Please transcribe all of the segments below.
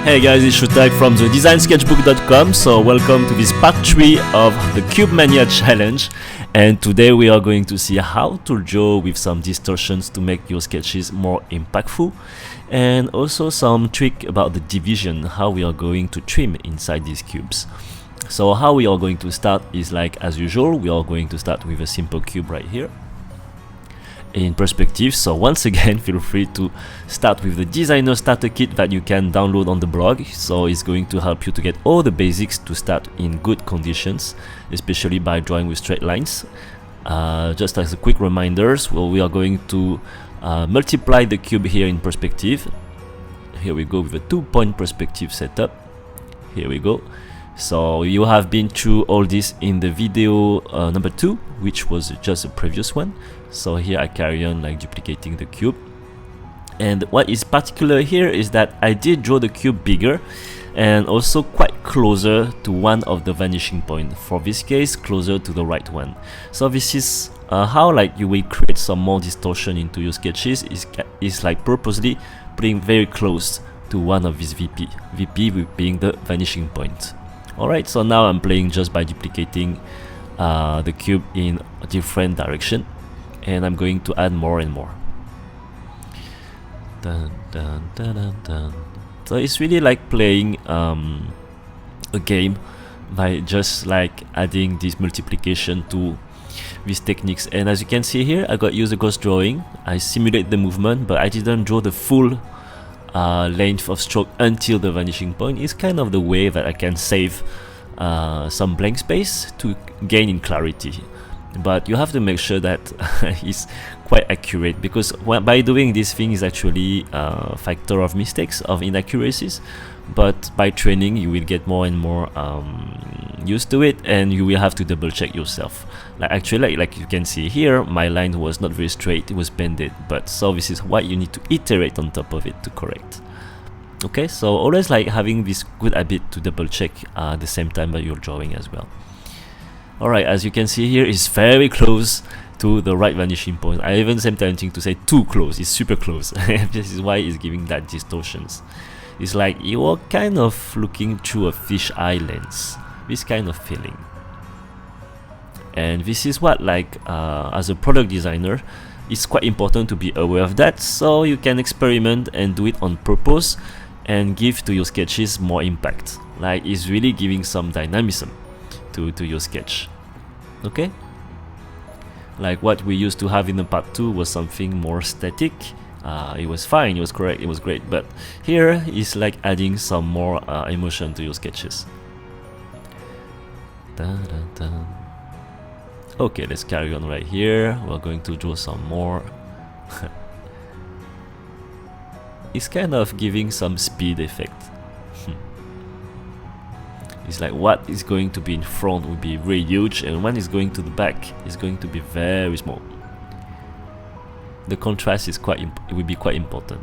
Hey guys, it's Shutag from the designsketchbook.com. So welcome to this part 3 of the CUBE MANIA challenge, and today we are going to see how to draw with some distortions to make your sketches more impactful, and also some trick about the division, how we are going to trim inside these cubes. So how we are going to start is like as usual, we are going to start with a simple cube right here in perspective. So once again, feel free to start with the designer starter kit that you can download on the blog. So it's going to help you to get all the basics to start in good conditions, especially by drawing with straight lines. Just as a quick reminder, well, we are going to multiply the cube here in perspective. Here we go with a 2-point perspective setup. Here we go. So you have been through all this in the video number 2, which was just a previous one. So here I carry on like duplicating the cube, and what is particular here is that I did draw the cube bigger and also quite closer to one of the vanishing point. For this case, closer to the right one. So this is how like you will create some more distortion into your sketches, is like purposely putting very close to one of these VP being the vanishing point. Alright, so now I'm playing just by duplicating the cube in a different direction, and I'm going to add more and more. Dun, dun, dun, dun, dun. So it's really like playing a game by just like adding this multiplication to these techniques. And as you can see here, I got user ghost drawing. I simulate the movement, but I didn't draw the full length of stroke until the vanishing point. Is kind of the way that I can save some blank space to gain in clarity. But you have to make sure that it's quite accurate, because by doing this thing is actually a factor of mistakes, of inaccuracies, but by training you will get more and more used to it, and you will have to double check yourself. Like actually like you can see here, my line was not very straight, it was bended, but so this is what you need to iterate on top of it to correct. Okay, so always like having this good habit to double check at the same time that you're drawing as well. Alright, as you can see here, it's very close to the right vanishing point. I even am tempting to say too close, it's super close. This is why it's giving that distortions. It's like you are kind of looking through a fisheye lens, this kind of feeling. And this is what like as a product designer, it's quite important to be aware of that, so you can experiment and do it on purpose and give to your sketches more impact. Like it's really giving some dynamism to your sketch. Okay, like what we used to have in the part 2 was something more static. It was fine, it was correct, it was great, but here is like adding some more emotion to your sketches. Dun, dun, dun. Okay, let's carry on right here. We're going to draw some more. It's kind of giving some speed effect. It's like what is going to be in front will be very huge, and when it's going to the back is going to be very small. The contrast is it will be quite important.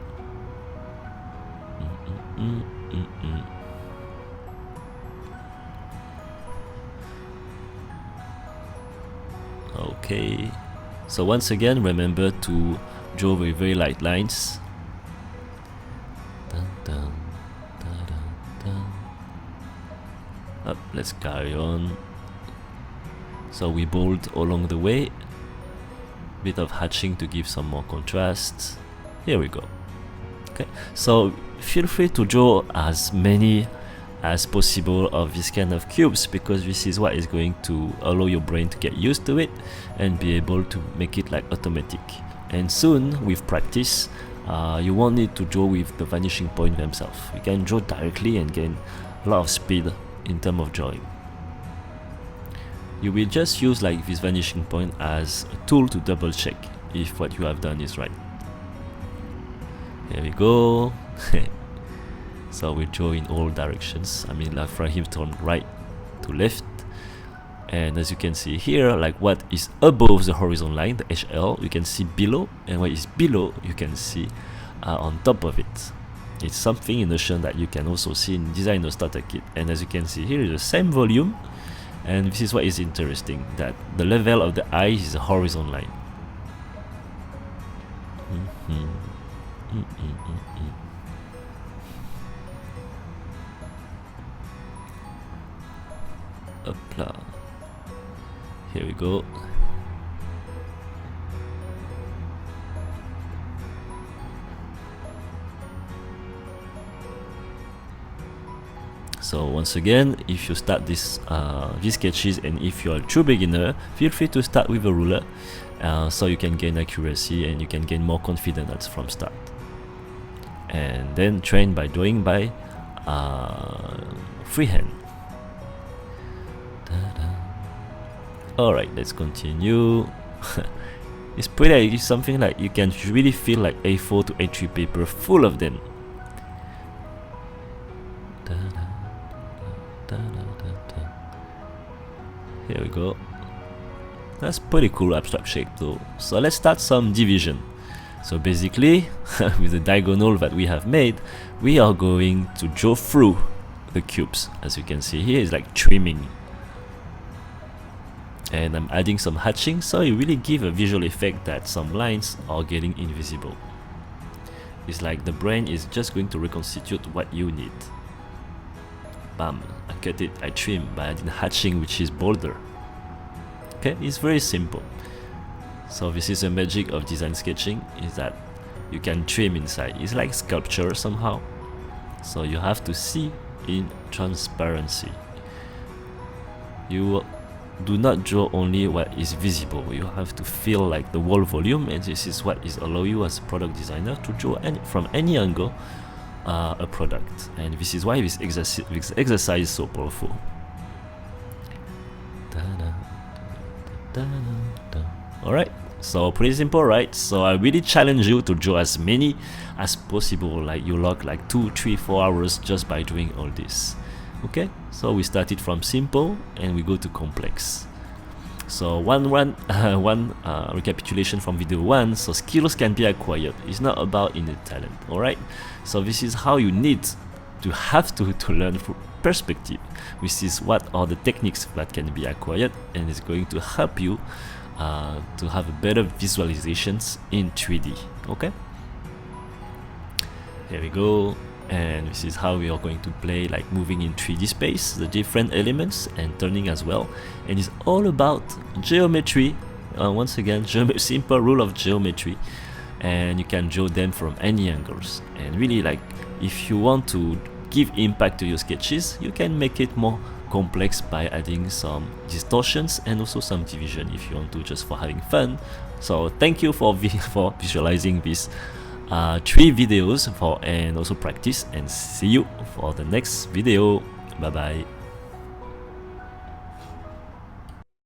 Okay, so once again, remember to draw with very light lines. Dun, dun, dun, dun, dun. Let's carry on. So we bold along the way, bit of hatching to give some more contrast. Here we go. Okay, so feel free to draw as many as possible of this kind of cubes, because this is what is going to allow your brain to get used to it and be able to make it like automatic. And soon with practice, you won't need to draw with the vanishing point themselves. You can draw directly and gain a lot of speed in terms of drawing. You will just use like this vanishing point as a tool to double check if what you have done is right. There we go. So we draw in all directions. I mean, like from him from right to left. And as you can see here, like what is above the horizon line, the HL, you can see below, and what is below, you can see on top of it. It's something in Notion that you can also see in Designer Starter Kit. And as you can see here, is the same volume, and this is what is interesting, that the level of the eye is a horizon line. Hopla. Here we go. So once again, if you start these sketches, and if you are a true beginner, feel free to start with a ruler, so you can gain accuracy and you can gain more confidence from start. And then train by doing by freehand. Alright, let's continue. It's pretty, it's something like you can really feel like A4 to A3 paper full of them. Here we go. That's pretty cool abstract shape though. So let's start some division. So basically, with the diagonal that we have made, we are going to draw through the cubes. As you can see here, it's like trimming. And I'm adding some hatching, so it really gives a visual effect that some lines are getting invisible. It's like the brain is just going to reconstitute what you need. Bam, I cut it, I trim by adding hatching, which is bolder. Okay, it's very simple. So this is the magic of design sketching, is that you can trim inside. It's like sculpture somehow. So you have to see in transparency. You do not draw only what is visible. You have to feel like the wall volume, and this is what is allow you as a product designer to draw from any angle a product. And this is why this exercise is so powerful. Alright, so pretty simple, right? So I really challenge you to draw as many as possible. Like you log like 2, 3, 4 hours just by doing all this. Okay, so we started from simple and we go to complex. So one recapitulation from video 1. So skills can be acquired. It's not about innate talent. Alright, so this is how you need to learn through perspective. This is what are the techniques that can be acquired, and it's going to help you to have better visualizations in 3D. Okay, here we go. And this is how we are going to play, like moving in 3D space, the different elements, and turning as well. And it's all about geometry. Once again, simple rule of geometry, and you can draw them from any angles. And really, like, if you want to give impact to your sketches, you can make it more complex by adding some distortions and also some division if you want to, just for having fun. So thank you for visualizing this 3 videos and also practice, and see you for the next video. Bye bye.